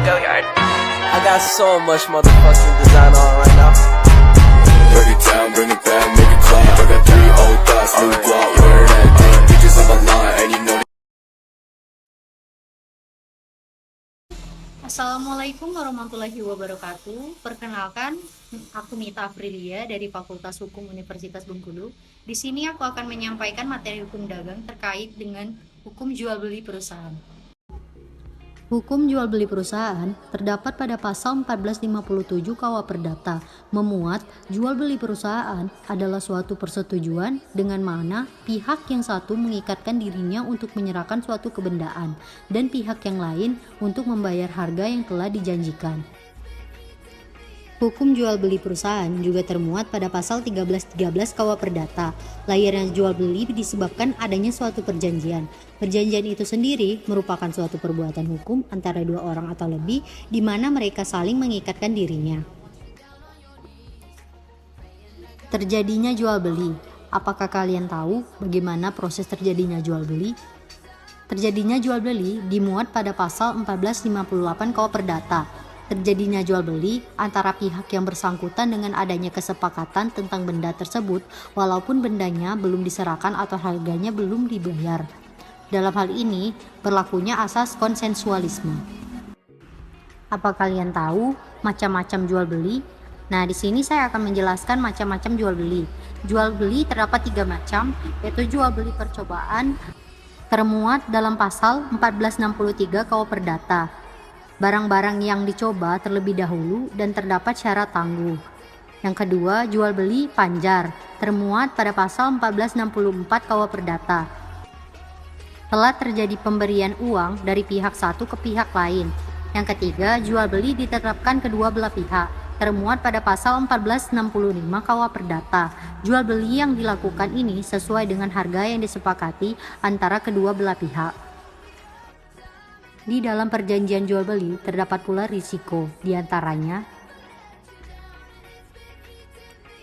Go yard. I got so much motherfucking design on right now. Break it down, bring it back, make it clap. I got 3 old thoughts, new guap, wear that thing. Bitches on my line, and you know. Assalamualaikum warahmatullahi wabarakatuh. Perkenalkan, aku Mita Afrilia dari Fakultas Hukum Universitas Bengkulu. Di sini aku akan menyampaikan materi hukum dagang terkait dengan hukum jual beli perusahaan. Hukum jual beli perusahaan terdapat pada pasal 1457 KUH Perdata, memuat jual beli perusahaan adalah suatu persetujuan dengan mana pihak yang satu mengikatkan dirinya untuk menyerahkan suatu kebendaan dan pihak yang lain untuk membayar harga yang telah dijanjikan. Hukum jual beli perusahaan juga termuat pada pasal 1313 KUH Perdata. Lahirnya jual beli disebabkan adanya suatu perjanjian. Perjanjian itu sendiri merupakan suatu perbuatan hukum antara dua orang atau lebih di mana mereka saling mengikatkan dirinya. Terjadinya jual beli. Apakah kalian tahu bagaimana proses terjadinya jual beli? Terjadinya jual beli dimuat pada pasal 1458 KUH Perdata. Terjadinya jual beli antara pihak yang bersangkutan dengan adanya kesepakatan tentang benda tersebut walaupun bendanya belum diserahkan atau harganya belum dibayar. Dalam hal ini berlakunya asas konsensualisme. Apa kalian tahu macam-macam jual beli? Nah, di sini saya akan menjelaskan macam-macam jual beli. Jual beli terdapat 3 macam, yaitu jual beli percobaan termuat dalam pasal 1463 KUH Perdata. Barang-barang yang dicoba terlebih dahulu dan terdapat syarat tangguh. Yang kedua, jual beli panjar, termuat pada pasal 1464 KUH Perdata. Telah terjadi pemberian uang dari pihak satu ke pihak lain. Yang ketiga, jual beli diterapkan kedua belah pihak, termuat pada pasal 1465 KUH Perdata. Jual beli yang dilakukan ini sesuai dengan harga yang disepakati antara kedua belah pihak. Di dalam perjanjian jual beli terdapat pula risiko, diantaranya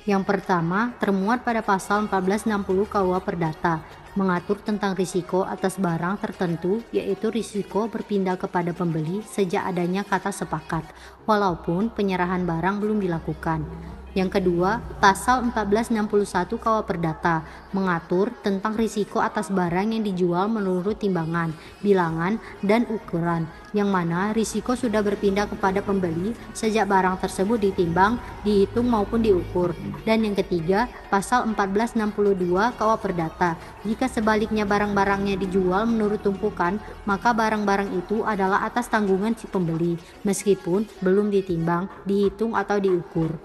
yang pertama termuat pada pasal 1460 KUH Perdata, mengatur tentang risiko atas barang tertentu, yaitu risiko berpindah kepada pembeli sejak adanya kata sepakat, walaupun penyerahan barang belum dilakukan. Yang kedua, pasal 1461 KUH Perdata mengatur tentang risiko atas barang yang dijual menurut timbangan, bilangan, dan ukuran, yang mana risiko sudah berpindah kepada pembeli sejak barang tersebut ditimbang, dihitung maupun diukur. Dan yang ketiga, pasal 1462 KUH Perdata, jika sebaliknya barang-barangnya dijual menurut tumpukan, maka barang-barang itu adalah atas tanggungan si pembeli, meskipun belum ditimbang, dihitung atau diukur.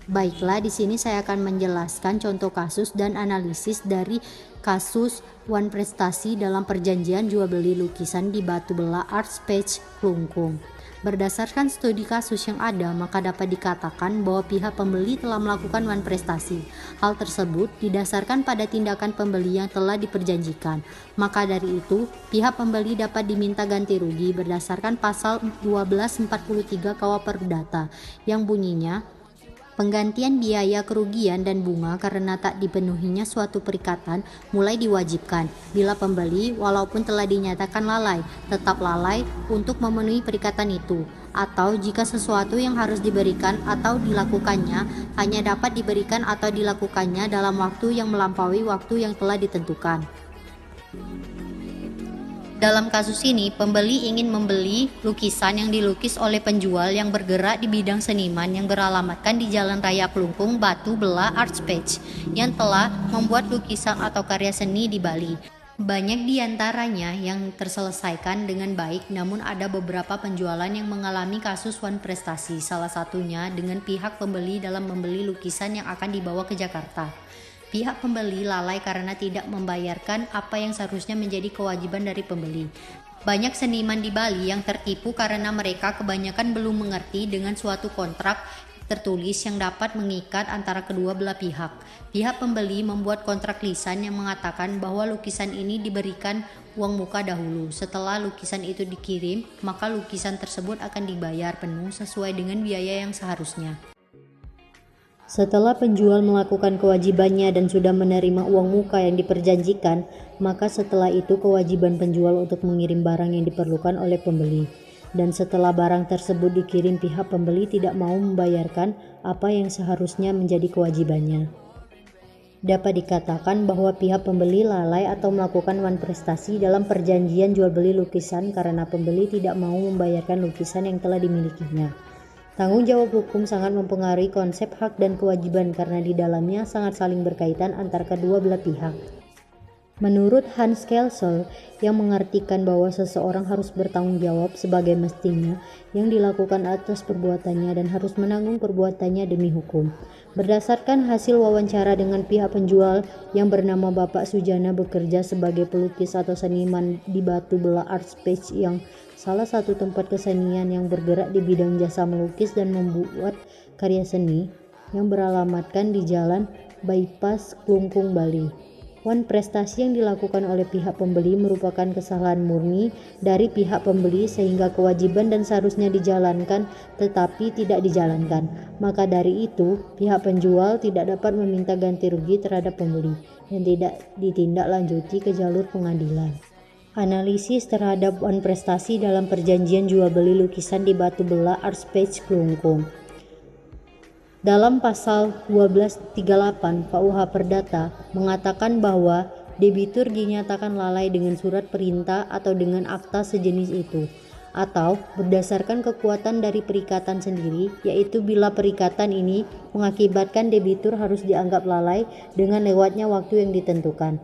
Baiklah, di sini saya akan menjelaskan contoh kasus dan analisis dari kasus Wan Prestasi dalam perjanjian jual beli lukisan di Batu Bela Art Space Klungkung. Berdasarkan studi kasus yang ada, maka dapat dikatakan bahwa pihak pembeli telah melakukan wan prestasi. Hal tersebut didasarkan pada tindakan pembeli yang telah diperjanjikan. Maka dari itu, pihak pembeli dapat diminta ganti rugi berdasarkan pasal 1243 KUH Perdata yang bunyinya, penggantian biaya kerugian dan bunga karena tak dipenuhinya suatu perikatan mulai diwajibkan bila pembeli walaupun telah dinyatakan lalai, tetap lalai untuk memenuhi perikatan itu, atau jika sesuatu yang harus diberikan atau dilakukannya hanya dapat diberikan atau dilakukannya dalam waktu yang melampaui waktu yang telah ditentukan. Dalam kasus ini, pembeli ingin membeli lukisan yang dilukis oleh penjual yang bergerak di bidang seniman yang beralamatkan di Jalan Raya Klungkung, Batu Bela Art Space, yang telah membuat lukisan atau karya seni di Bali. Banyak di antaranya yang terselesaikan dengan baik, namun ada beberapa penjualan yang mengalami kasus wan prestasi, salah satunya dengan pihak pembeli dalam membeli lukisan yang akan dibawa ke Jakarta. Pihak pembeli lalai karena tidak membayarkan apa yang seharusnya menjadi kewajiban dari pembeli. Banyak seniman di Bali yang tertipu karena mereka kebanyakan belum mengerti dengan suatu kontrak tertulis yang dapat mengikat antara kedua belah pihak. Pihak pembeli membuat kontrak lisan yang mengatakan bahwa lukisan ini diberikan uang muka dahulu. Setelah lukisan itu dikirim, maka lukisan tersebut akan dibayar penuh sesuai dengan biaya yang seharusnya. Setelah penjual melakukan kewajibannya dan sudah menerima uang muka yang diperjanjikan, maka setelah itu kewajiban penjual untuk mengirim barang yang diperlukan oleh pembeli. dan setelah barang tersebut dikirim pihak pembeli tidak mau membayarkan apa yang seharusnya menjadi kewajibannya. Dapat dikatakan bahwa pihak pembeli lalai atau melakukan wanprestasi dalam perjanjian jual beli lukisan karena pembeli tidak mau membayarkan lukisan yang telah dimilikinya. Tanggung jawab hukum sangat mempengaruhi konsep hak dan kewajiban karena di dalamnya sangat saling berkaitan antar kedua belah pihak. Menurut Hans Kelsen yang mengartikan bahwa seseorang harus bertanggung jawab sebagai mestinya yang dilakukan atas perbuatannya dan harus menanggung perbuatannya demi hukum. Berdasarkan hasil wawancara dengan pihak penjual yang bernama Bapak Sujana bekerja sebagai pelukis atau seniman di Batu Belah Art Space yang salah satu tempat kesenian yang bergerak di bidang jasa melukis dan membuat karya seni yang beralamatkan di Jalan Bypass Klungkung, Bali. Wanprestasi yang dilakukan oleh pihak pembeli merupakan kesalahan murni dari pihak pembeli sehingga kewajiban dan seharusnya dijalankan tetapi tidak dijalankan. Maka dari itu, pihak penjual tidak dapat meminta ganti rugi terhadap pembeli dan tidak ditindaklanjuti ke jalur pengadilan. Analisis terhadap wanprestasi dalam perjanjian jual beli lukisan di Batu Belah Art Space Klungkung. Dalam pasal 1238 KUH Perdata mengatakan bahwa debitur dinyatakan lalai dengan surat perintah atau dengan akta sejenis itu, atau berdasarkan kekuatan dari perikatan sendiri, yaitu bila perikatan ini mengakibatkan debitur harus dianggap lalai dengan lewatnya waktu yang ditentukan.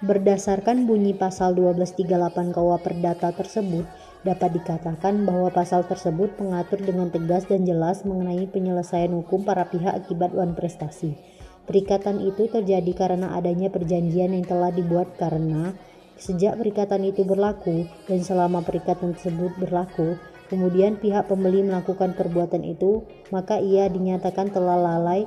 Berdasarkan bunyi pasal 1238 KUH Perdata tersebut, dapat dikatakan bahwa pasal tersebut mengatur dengan tegas dan jelas mengenai penyelesaian hukum para pihak akibat wanprestasi. Perikatan itu terjadi karena adanya perjanjian yang telah dibuat karena sejak perikatan itu berlaku dan selama perikatan tersebut berlaku, kemudian pihak pembeli melakukan perbuatan itu, maka ia dinyatakan telah lalai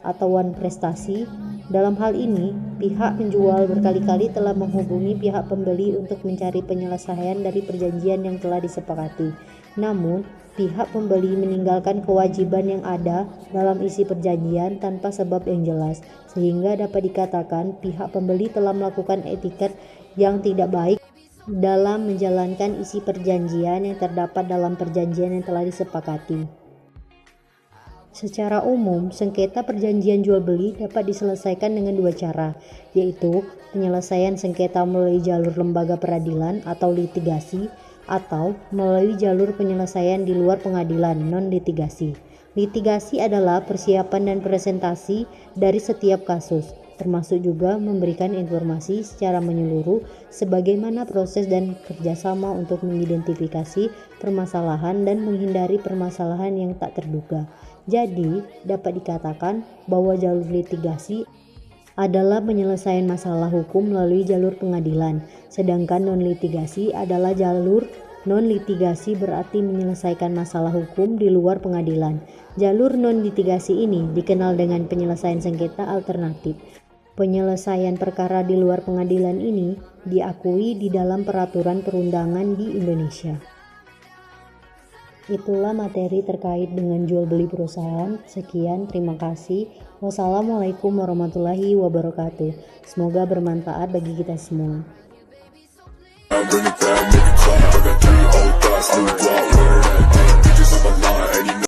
atau wanprestasi. Dalam hal ini, pihak penjual berkali-kali telah menghubungi pihak pembeli untuk mencari penyelesaian dari perjanjian yang telah disepakati. Namun, pihak pembeli meninggalkan kewajiban yang ada dalam isi perjanjian tanpa sebab yang jelas, sehingga dapat dikatakan pihak pembeli telah melakukan etiket yang tidak baik dalam menjalankan isi perjanjian yang terdapat dalam perjanjian yang telah disepakati. Secara umum, sengketa perjanjian jual beli dapat diselesaikan dengan dua cara, yaitu penyelesaian sengketa melalui jalur lembaga peradilan atau litigasi, atau melalui jalur penyelesaian di luar pengadilan non-litigasi. Litigasi adalah persiapan dan presentasi dari setiap kasus, termasuk juga memberikan informasi secara menyeluruh sebagaimana proses dan kerjasama untuk mengidentifikasi permasalahan dan menghindari permasalahan yang tak terduga. Jadi, dapat dikatakan bahwa jalur litigasi adalah penyelesaian masalah hukum melalui jalur pengadilan, sedangkan non-litigasi adalah jalur non-litigasi berarti menyelesaikan masalah hukum di luar pengadilan. Jalur non-litigasi ini dikenal dengan penyelesaian sengketa alternatif. Penyelesaian perkara di luar pengadilan ini diakui di dalam peraturan perundangan di Indonesia. Itulah materi terkait dengan jual beli perusahaan. Sekian, terima kasih. Wassalamualaikum warahmatullahi wabarakatuh. Semoga bermanfaat bagi kita semua. Bring it back, make it clap. I got 3 old thoughts, new